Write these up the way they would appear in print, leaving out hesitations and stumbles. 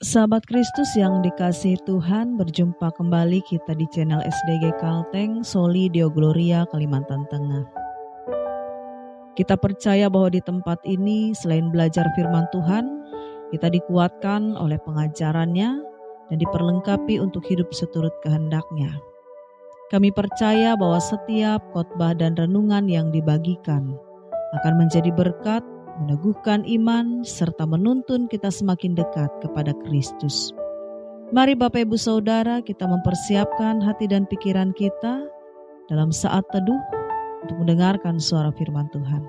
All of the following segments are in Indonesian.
Sahabat Kristus yang dikasihi Tuhan, berjumpa kembali kita di channel SDG Kalteng, Soli Deo Gloria, Kalimantan Tengah. Kita percaya bahwa di tempat ini selain belajar firman Tuhan, kita dikuatkan oleh pengajarannya dan diperlengkapi untuk hidup seturut kehendak-Nya. Kami percaya bahwa setiap khotbah dan renungan yang dibagikan akan menjadi berkat, meneguhkan iman, serta menuntun kita semakin dekat kepada Kristus. Mari Bapak Ibu Saudara, kita mempersiapkan hati dan pikiran kita dalam saat teduh untuk mendengarkan suara firman Tuhan.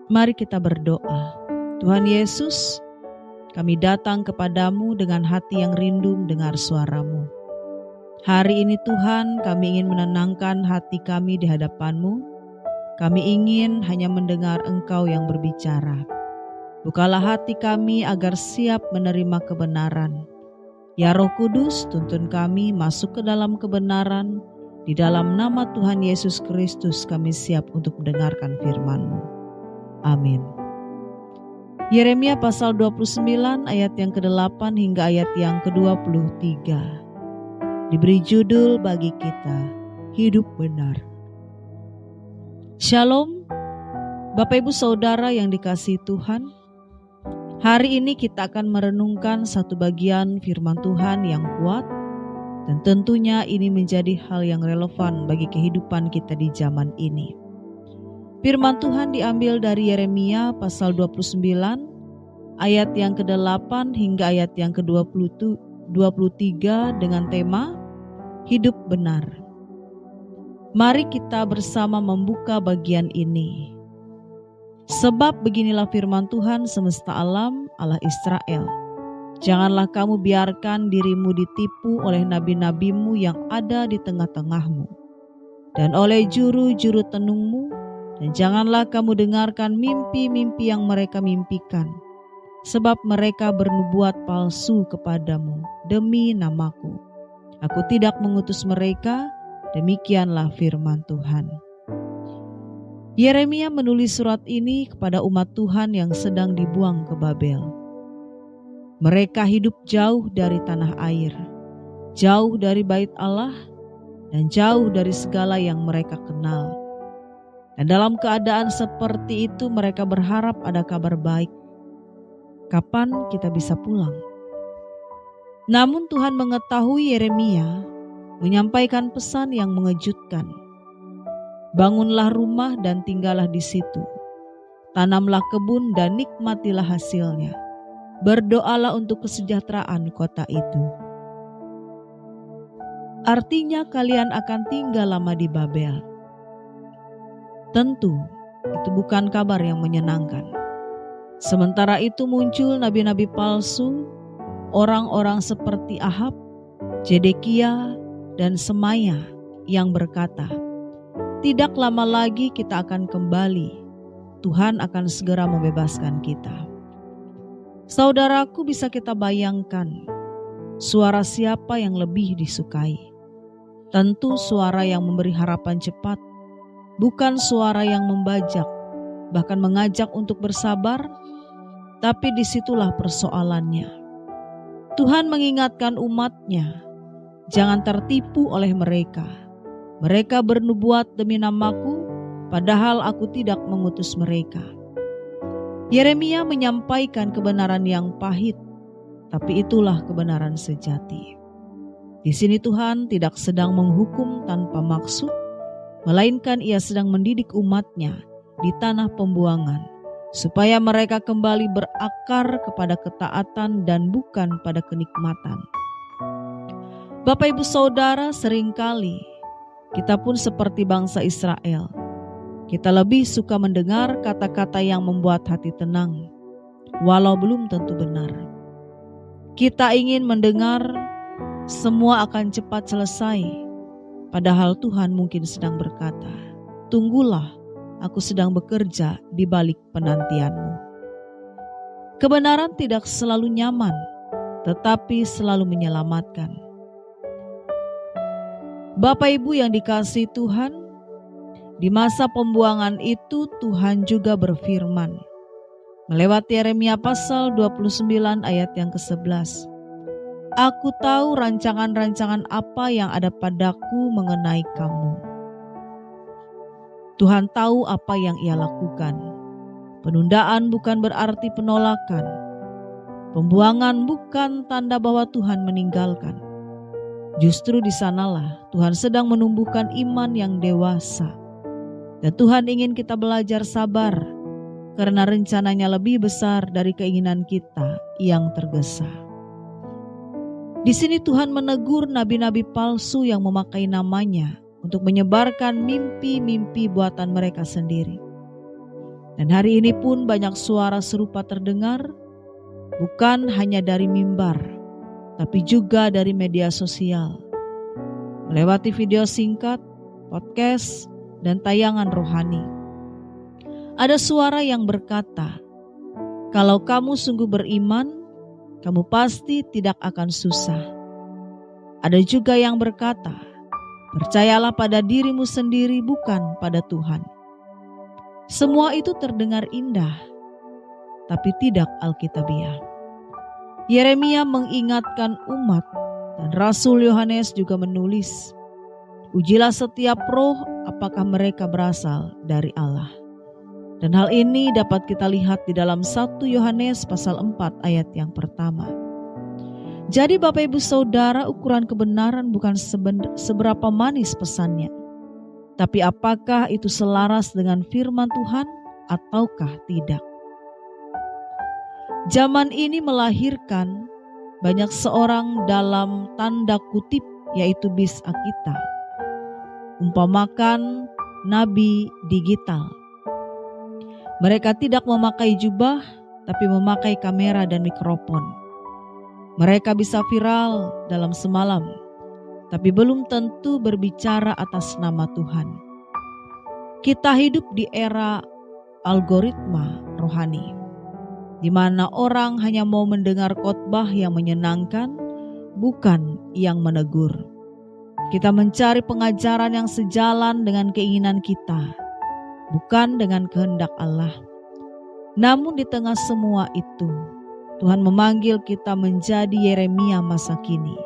Mari kita berdoa. Tuhan Yesus, kami datang kepadamu dengan hati yang rindu mendengar suara-Mu. Hari ini Tuhan, kami ingin menenangkan hati kami di hadapan-Mu. Kami ingin hanya mendengar Engkau yang berbicara. Bukalah hati kami agar siap menerima kebenaran. Ya Roh Kudus, tuntun kami masuk ke dalam kebenaran. Di dalam nama Tuhan Yesus Kristus kami siap untuk mendengarkan firman-Mu. Amin. Yeremia pasal 29 ayat yang ke-8 hingga ayat yang ke-23. Diberi judul bagi kita, hidup benar. Shalom, Bapak Ibu Saudara yang dikasihi Tuhan. Hari ini kita akan merenungkan satu bagian firman Tuhan yang kuat, dan tentunya ini menjadi hal yang relevan bagi kehidupan kita di zaman ini. Firman Tuhan diambil dari Yeremia pasal 29 ayat yang ke-8 hingga ayat yang ke-23 dengan tema hidup benar. Mari kita bersama membuka bagian ini. Sebab beginilah firman Tuhan semesta alam, Allah Israel. Janganlah kamu biarkan dirimu ditipu oleh nabi-nabimu yang ada di tengah-tengahmu, dan oleh juru-juru tenungmu, dan janganlah kamu dengarkan mimpi-mimpi yang mereka mimpikan, sebab mereka bernubuat palsu kepadamu demi namaku. Aku tidak mengutus mereka, demikianlah firman Tuhan. Yeremia menulis surat ini kepada umat Tuhan yang sedang dibuang ke Babel. Mereka hidup jauh dari tanah air, jauh dari bait Allah, dan jauh dari segala yang mereka kenal. Dan dalam keadaan seperti itu mereka berharap ada kabar baik. Kapan kita bisa pulang? Namun Tuhan mengetahui Yeremia menyampaikan pesan yang mengejutkan. Bangunlah rumah dan tinggallah di situ. Tanamlah kebun dan nikmatilah hasilnya. Berdoalah untuk kesejahteraan kota itu. Artinya kalian akan tinggal lama di Babel. Tentu itu bukan kabar yang menyenangkan. Sementara itu muncul nabi-nabi palsu, orang-orang seperti Ahab, Zedekia, dan Semaya yang berkata, tidak lama lagi kita akan kembali. Tuhan akan segera membebaskan kita. Saudaraku, bisa kita bayangkan suara siapa yang lebih disukai? Tentu suara yang memberi harapan cepat, bukan suara yang membajak, bahkan mengajak untuk bersabar. Tapi disitulah persoalannya. Tuhan mengingatkan umat-Nya, jangan tertipu oleh mereka. Mereka bernubuat demi namaku, padahal aku tidak mengutus mereka. Yeremia menyampaikan kebenaran yang pahit, tapi itulah kebenaran sejati. Di sini Tuhan tidak sedang menghukum tanpa maksud, melainkan Ia sedang mendidik umat-Nya di tanah pembuangan, supaya mereka kembali berakar kepada ketaatan dan bukan pada kenikmatan. Bapak Ibu Saudara, seringkali kita pun seperti bangsa Israel. Kita lebih suka mendengar kata-kata yang membuat hati tenang, walau belum tentu benar. Kita ingin mendengar semua akan cepat selesai, padahal Tuhan mungkin sedang berkata, tunggulah, aku sedang bekerja di balik penantianmu. Kebenaran tidak selalu nyaman, tetapi selalu menyelamatkan. Bapak Ibu yang dikasihi Tuhan, di masa pembuangan itu Tuhan juga berfirman, Melewati Yeremia pasal 29 ayat yang ke-11. Aku tahu rancangan-rancangan apa yang ada padaku mengenai kamu. Tuhan tahu apa yang Ia lakukan. Penundaan bukan berarti penolakan. Pembuangan bukan tanda bahwa Tuhan meninggalkan. Justru di sanalah Tuhan sedang menumbuhkan iman yang dewasa. Dan Tuhan ingin kita belajar sabar, karena rencananya lebih besar dari keinginan kita yang tergesa. Di sini Tuhan menegur nabi-nabi palsu yang memakai namanya untuk menyebarkan mimpi-mimpi buatan mereka sendiri. Dan hari ini pun banyak suara serupa terdengar, bukan hanya dari mimbar, tapi juga dari media sosial, melewati video singkat, podcast, dan tayangan rohani. Ada suara yang berkata, kalau kamu sungguh beriman, kamu pasti tidak akan susah. Ada juga yang berkata, percayalah pada dirimu sendiri bukan pada Tuhan. Semua itu terdengar indah, tapi tidak alkitabiah. Yeremia mengingatkan umat, dan Rasul Yohanes juga menulis, ujilah setiap roh apakah mereka berasal dari Allah. Dan hal ini dapat kita lihat di dalam 1 Yohanes pasal 4 ayat yang pertama. Jadi Bapak Ibu Saudara, ukuran kebenaran bukan seberapa manis pesannya, tapi apakah itu selaras dengan firman Tuhan ataukah tidak. Zaman ini melahirkan banyak seorang dalam tanda kutip, yaitu bis akita, umpamakan nabi digital. Mereka tidak memakai jubah, tapi memakai kamera dan mikrofon. Mereka bisa viral dalam semalam, tapi belum tentu berbicara atas nama Tuhan. Kita hidup di era algoritma rohani, di mana orang hanya mau mendengar khotbah yang menyenangkan, bukan yang menegur. Kita mencari pengajaran yang sejalan dengan keinginan kita, bukan dengan kehendak Allah. Namun di tengah semua itu, Tuhan memanggil kita menjadi Yeremia masa kini,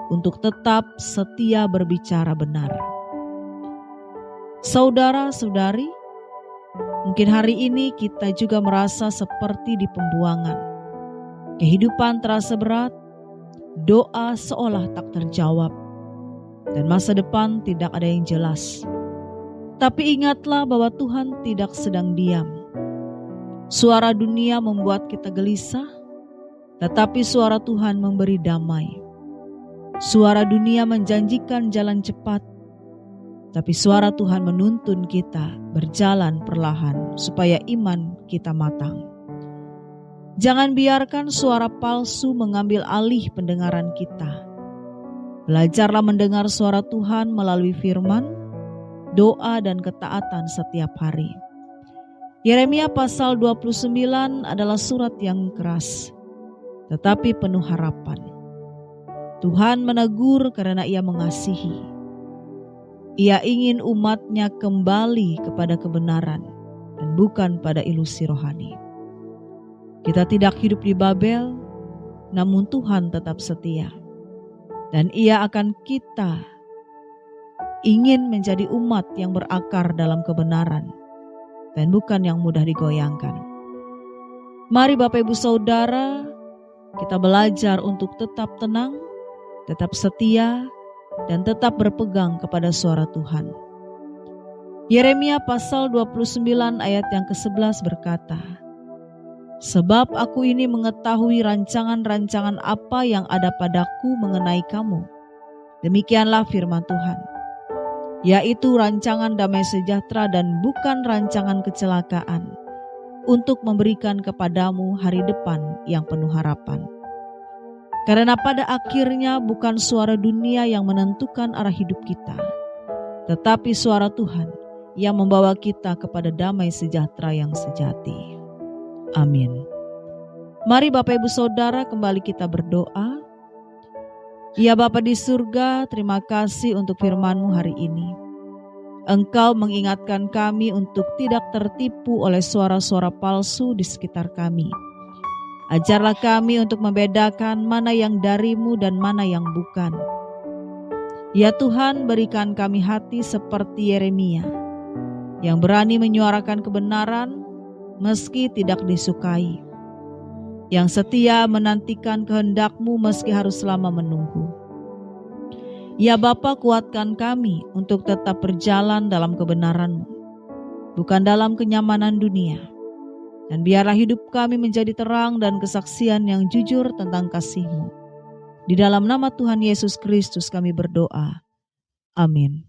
untuk tetap setia berbicara benar. Saudara-saudari, mungkin hari ini kita juga merasa seperti di pembuangan. Kehidupan terasa berat, doa seolah tak terjawab, dan masa depan tidak ada yang jelas. Tapi ingatlah bahwa Tuhan tidak sedang diam. Suara dunia membuat kita gelisah, tetapi suara Tuhan memberi damai. Suara dunia menjanjikan jalan cepat, tapi suara Tuhan menuntun kita berjalan perlahan supaya iman kita matang. Jangan biarkan suara palsu mengambil alih pendengaran kita. Belajarlah mendengar suara Tuhan melalui firman, doa dan ketaatan setiap hari. Yeremia pasal 29 adalah surat yang keras, tetapi penuh harapan. Tuhan menegur karena Ia mengasihi. Ia ingin umatnya kembali kepada kebenaran dan bukan pada ilusi rohani. Kita tidak hidup di Babel, namun Tuhan tetap setia. Dan Ia akan kita ingin menjadi umat yang berakar dalam kebenaran dan bukan yang mudah digoyangkan. Mari Bapak Ibu Saudara, kita belajar untuk tetap tenang, tetap setia, dan tetap berpegang kepada suara Tuhan. Yeremia pasal 29 ayat yang ke-11 berkata, sebab aku ini mengetahui rancangan-rancangan apa yang ada padaku mengenai kamu. Demikianlah firman Tuhan, yaitu rancangan damai sejahtera dan bukan rancangan kecelakaan, untuk memberikan kepadamu hari depan yang penuh harapan. Karena pada akhirnya bukan suara dunia yang menentukan arah hidup kita, tetapi suara Tuhan yang membawa kita kepada damai sejahtera yang sejati. Amin. Mari Bapak Ibu Saudara, kembali kita berdoa. Ya Bapa di surga, terima kasih untuk firman-Mu hari ini. Engkau mengingatkan kami untuk tidak tertipu oleh suara-suara palsu di sekitar kami. Ajarlah kami untuk membedakan mana yang darimu dan mana yang bukan. Ya Tuhan, berikan kami hati seperti Yeremia, yang berani menyuarakan kebenaran meski tidak disukai, yang setia menantikan kehendak-Mu meski harus lama menunggu. Ya Bapa, kuatkan kami untuk tetap berjalan dalam kebenaran-Mu, bukan dalam kenyamanan dunia. Dan biarlah hidup kami menjadi terang dan kesaksian yang jujur tentang kasih-Mu. Di dalam nama Tuhan Yesus Kristus kami berdoa. Amin.